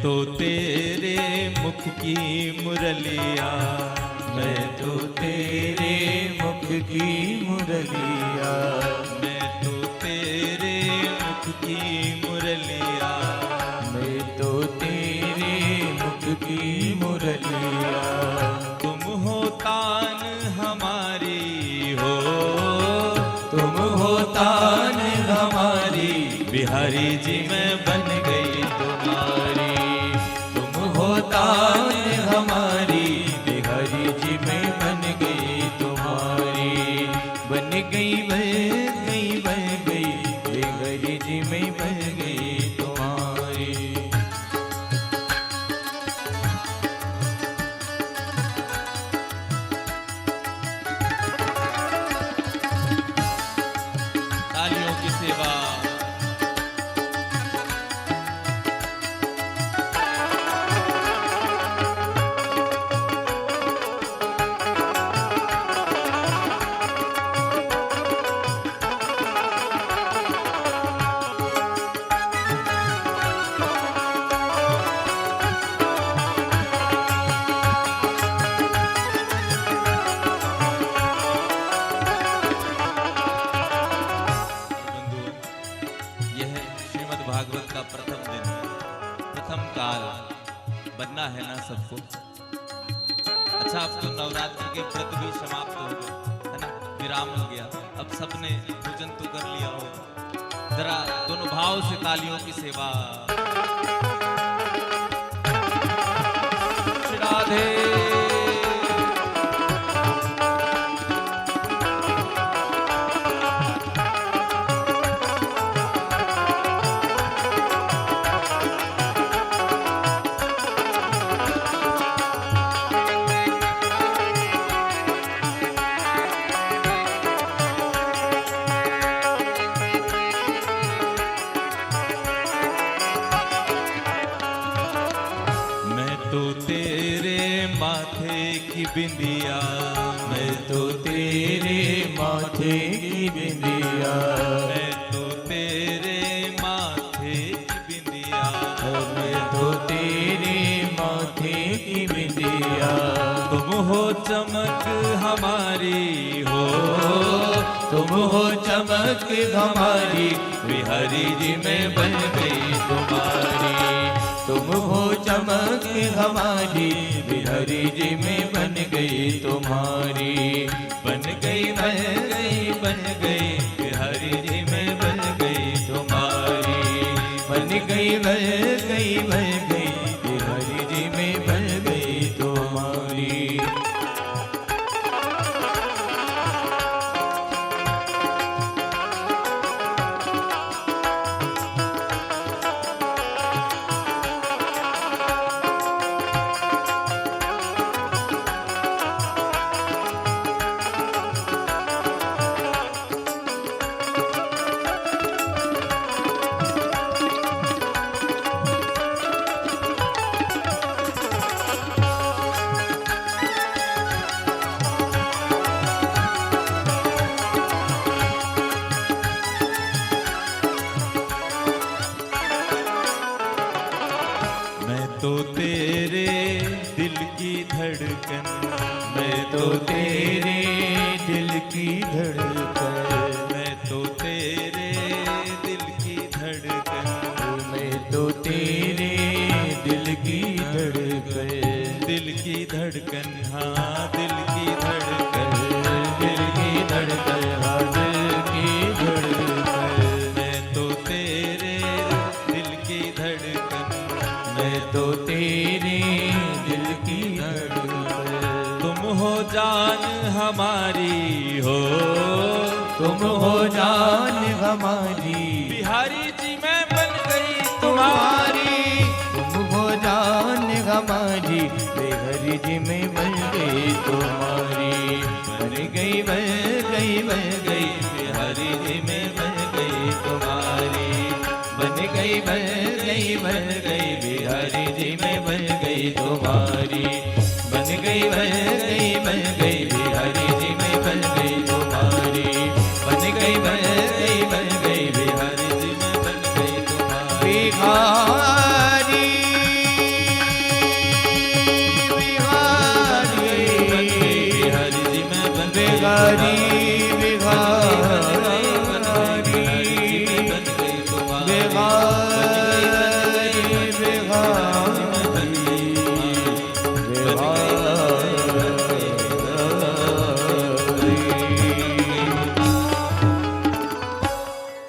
तो तेरे मुख की मुरलिया, मैं तो तेरे मुख की मुरलिया, मैं तो तेरे मुख की मुरलिया, मैं तो तेरे मुख की मुरलिया। तुम हो तान हमारी हो, तुम हो तान हमारी, बिहारी जी मैं बन गई तुम्हारी। तुम हो तान हमारी, बिहारी जी मैं बन गई तुम्हारी। बन गई बन गई बिहारी जी मैं बन गई तुम्हारी। तालियों की सेवा। भागवत का प्रथम दिन, प्रथम काल बनना है ना सबको। अच्छा, अब तो नवरात्रि के व्रत भी समाप्त हो गए है ना, विराम हो गया। अब सबने भोजन तो कर लिया हो। जरा दोनों भाव से तालियों की सेवा। राधे माथे की बिंदिया, मैं तो तेरे माथे की बिंदिया, मैं तो तेरे माथे की बिंदिया, मैं तो तेरे माथे की बिंदिया। तुम हो चमक हमारी हो, तुम हो चमक हमारी, बिहारी जी मैं बन गई तुम्हारी। तुम हो चमक हमारी, बिहारी जी में बन गई तुम्हारी। बन गई बिहारी जी मैं बन गई तुम्हारी। बन गई बिहारी जी में बन गई तुम्हारी। तो तेरे दिल की धड़कन, मैं तो तेरे दिल की धड़कन, मैं तो तेरे दिल की धड़कन, मैं तो तेरे दिल की धड़कन। दिल की धड़कन, हाँ दिल की धड़कन, दिल की धड़कन, हाँ दिल की धड़कन। मैं तो तेरे दिल की धड़कन, मैं तो तेरे दिल की धड़कन। तुम हो जान हमारी हो, तुम हो जान हमारी, बिहारी जी मैं बन गई तुम्हारी। तुम हो जान हमारी, बिहारी जी में बन गई तुम्हारी। बन गई बिहारी जी मैं बन गई तुम्हारी। बन गई बिहारी जी में बन गई तुम्हारी। बन गई बिहारी जी में बन गई तुम्हारी। बन गई बिहारी जी में बन गई तुम्हारी। बिहारी पुजारी